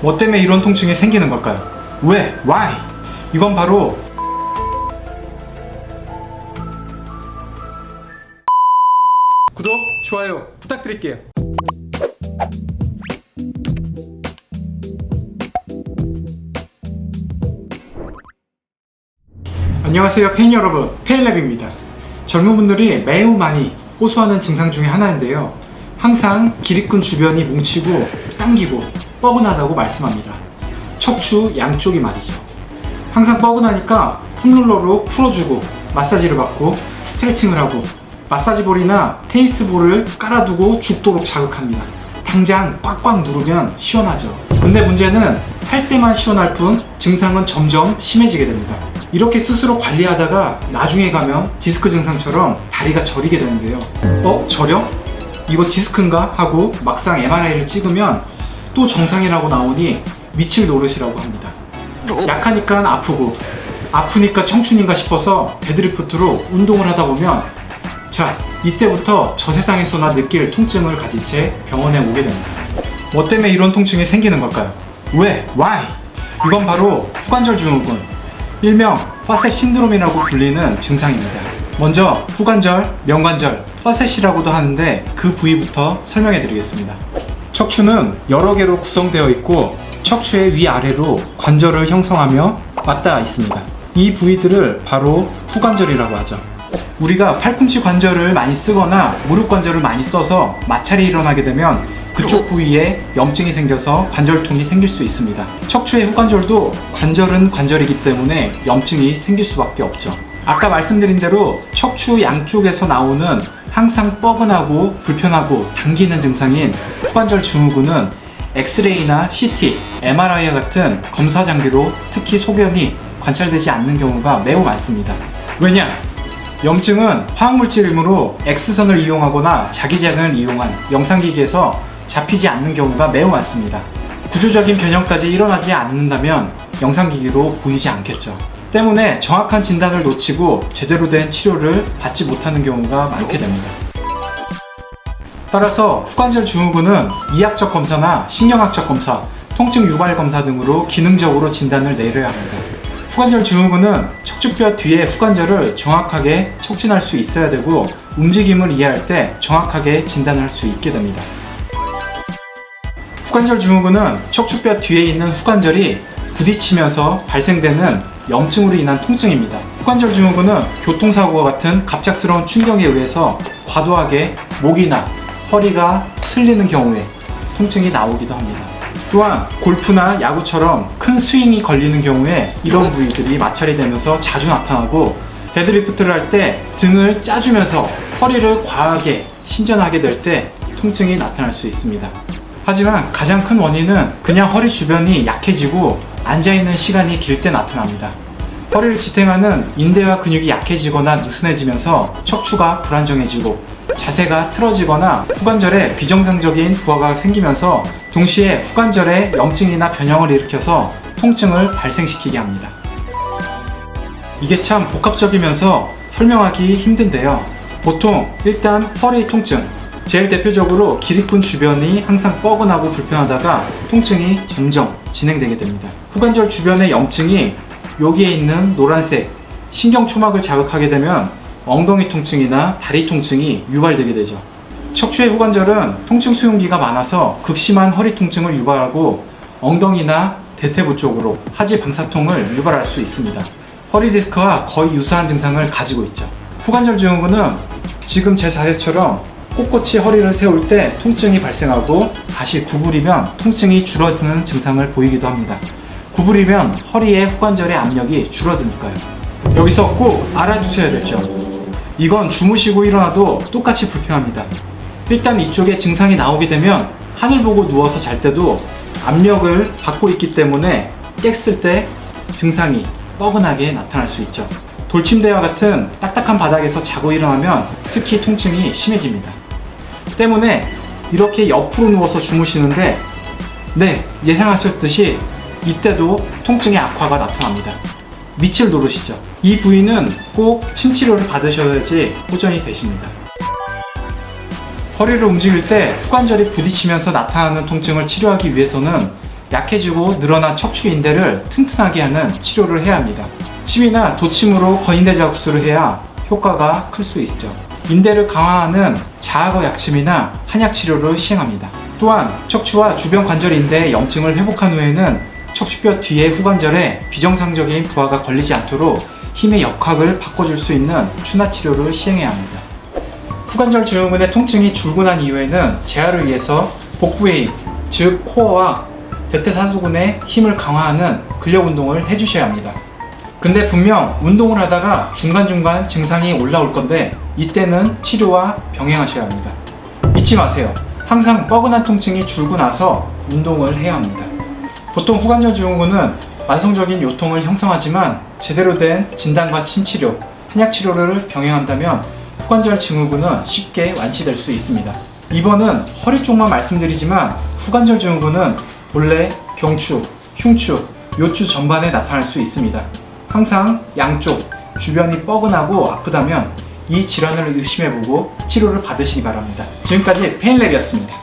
뭐 때문에 이런 통증이 생기는 걸까요? 왜? Why? 이건 바로 구독, 좋아요 부탁드릴게요. 안녕하세요 페인 여러분, 페인랩입니다. 젊은 분들이 매우 많이 호소하는 증상 중에 하나인데요, 항상 기립근 주변이 뭉치고 당기고 뻐근하다고 말씀합니다. 척추 양쪽이 말이죠. 항상 뻐근하니까 폼롤러로 풀어주고 마사지를 받고 스트레칭을 하고 마사지볼이나 테니스볼을 깔아두고 죽도록 자극합니다. 당장 꽉꽉 누르면 시원하죠. 근데 문제는 할 때만 시원할 뿐 증상은 점점 심해지게 됩니다. 이렇게 스스로 관리하다가 나중에 가면 디스크 증상처럼 다리가 저리게 되는데요. 저려? 이거 디스크인가? 하고 막상 MRI를 찍으면 또 정상이라고 나오니 미칠 노릇이라고 합니다. 약하니까 아프고 아프니까 청춘인가 싶어서 데드리프트로 운동을 하다 보면 이때부터 저 세상에서나 느낄 통증을 가진 채 병원에 오게 됩니다. 뭐 때문에 이런 통증이 생기는 걸까요? 왜? Why? 이건 바로 후관절 증후군, 일명 파셋 신드롬이라고 불리는 증상입니다. 먼저 후관절, 명관절, 파셋이라고도 하는데 그 부위부터 설명해 드리겠습니다. 척추는 여러 개로 구성되어 있고 척추의 위아래로 관절을 형성하며 맞닿아 있습니다. 이 부위들을 바로 후관절이라고 하죠. 우리가 팔꿈치 관절을 많이 쓰거나 무릎 관절을 많이 써서 마찰이 일어나게 되면 그쪽 부위에 염증이 생겨서 관절통이 생길 수 있습니다. 척추의 후관절도 관절은 관절이기 때문에 염증이 생길 수밖에 없죠. 아까 말씀드린 대로 척추 양쪽에서 나오는 항상 뻐근하고 불편하고 당기는 증상인 후관절 증후군은 엑스레이나 CT, MRI 같은 검사 장비로 특히 소견이 관찰되지 않는 경우가 매우 많습니다. 왜냐? 염증은 화학물질이므로 X선을 이용하거나 자기장을 이용한 영상기기에서 잡히지 않는 경우가 매우 많습니다. 구조적인 변형까지 일어나지 않는다면 영상기기로 보이지 않겠죠. 때문에 정확한 진단을 놓치고 제대로 된 치료를 받지 못하는 경우가 많게 됩니다. 따라서 후관절 증후군은 이학적 검사나 신경학적 검사, 통증 유발 검사 등으로 기능적으로 진단을 내려야 합니다. 후관절 증후군은 척추뼈 뒤에 후관절을 정확하게 척진할 수 있어야 되고 움직임을 이해할 때 정확하게 진단할 수 있게 됩니다. 후관절 증후군은 척추뼈 뒤에 있는 후관절이 부딪히면서 발생되는 염증으로 인한 통증입니다. 후관절 증후군은 교통사고와 같은 갑작스러운 충격에 의해서 과도하게 목이나 허리가 쓸리는 경우에 통증이 나오기도 합니다. 또한 골프나 야구처럼 큰 스윙이 걸리는 경우에 이런 부위들이 마찰이 되면서 자주 나타나고 데드리프트를 할 때 등을 짜주면서 허리를 과하게 신전하게 될 때 통증이 나타날 수 있습니다. 하지만 가장 큰 원인은 그냥 허리 주변이 약해지고 앉아있는 시간이 길 때 나타납니다. 허리를 지탱하는 인대와 근육이 약해지거나 느슨해지면서 척추가 불안정해지고 자세가 틀어지거나 후관절에 비정상적인 부하가 생기면서 동시에 후관절에 염증이나 변형을 일으켜서 통증을 발생시키게 합니다. 이게 참 복합적이면서 설명하기 힘든데요. 보통 일단 허리 통증, 제일 대표적으로 기립근 주변이 항상 뻐근하고 불편하다가 통증이 점점 진행되게 됩니다. 후관절 주변의 염증이 여기에 있는 노란색 신경초막을 자극하게 되면 엉덩이 통증이나 다리 통증이 유발되게 되죠. 척추의 후관절은 통증 수용기가 많아서 극심한 허리 통증을 유발하고 엉덩이나 대퇴부 쪽으로 하지 방사통을 유발할 수 있습니다. 허리 디스크와 거의 유사한 증상을 가지고 있죠. 후관절 증후군은 지금 제 자세처럼 꼿꼿이 허리를 세울 때 통증이 발생하고 다시 구부리면 통증이 줄어드는 증상을 보이기도 합니다. 구부리면 허리의 후관절의 압력이 줄어드니까요. 여기서 꼭 알아두셔야 되죠. 이건 주무시고 일어나도 똑같이 불편합니다. 일단 이쪽에 증상이 나오게 되면 하늘 보고 누워서 잘 때도 압력을 받고 있기 때문에 깼을 때 증상이 뻐근하게 나타날 수 있죠. 돌침대와 같은 딱딱한 바닥에서 자고 일어나면 특히 통증이 심해집니다. 때문에 이렇게 옆으로 누워서 주무시는데 예상하셨듯이 이때도 통증의 악화가 나타납니다. 미칠 노릇이죠. 이 부위는 꼭 침치료를 받으셔야지 호전이 되십니다. 허리를 움직일 때 후관절이 부딪히면서 나타나는 통증을 치료하기 위해서는 약해지고 늘어난 척추 인대를 튼튼하게 하는 치료를 해야 합니다. 침이나 도침으로 건인대 자극술을 해야 효과가 클 수 있죠. 인대를 강화하는 자악어 약침이나 한약 치료를 시행합니다. 또한 척추와 주변 관절 인대의 염증을 회복한 후에는 척추뼈 뒤의 후관절에 비정상적인 부하가 걸리지 않도록 힘의 역학을 바꿔줄 수 있는 추나 치료를 시행해야 합니다. 후관절 증후군의 통증이 줄고난 이후에는 재활을 위해서 복부의 힘, 즉 코어와 대퇴사두근의 힘을 강화하는 근력 운동을 해주셔야 합니다. 근데 분명 운동을 하다가 중간중간 증상이 올라올 건데 이때는 치료와 병행하셔야 합니다. 잊지 마세요. 항상 뻐근한 통증이 줄고 나서 운동을 해야 합니다. 보통 후관절 증후군은 만성적인 요통을 형성하지만 제대로 된 진단과 침치료, 한약치료를 병행한다면 후관절 증후군은 쉽게 완치될 수 있습니다. 이번은 허리 쪽만 말씀드리지만 후관절 증후군은 본래 경추, 흉추, 요추 전반에 나타날 수 있습니다. 항상 양쪽 주변이 뻐근하고 아프다면 이 질환을 의심해보고 치료를 받으시기 바랍니다. 지금까지 페인랩이었습니다.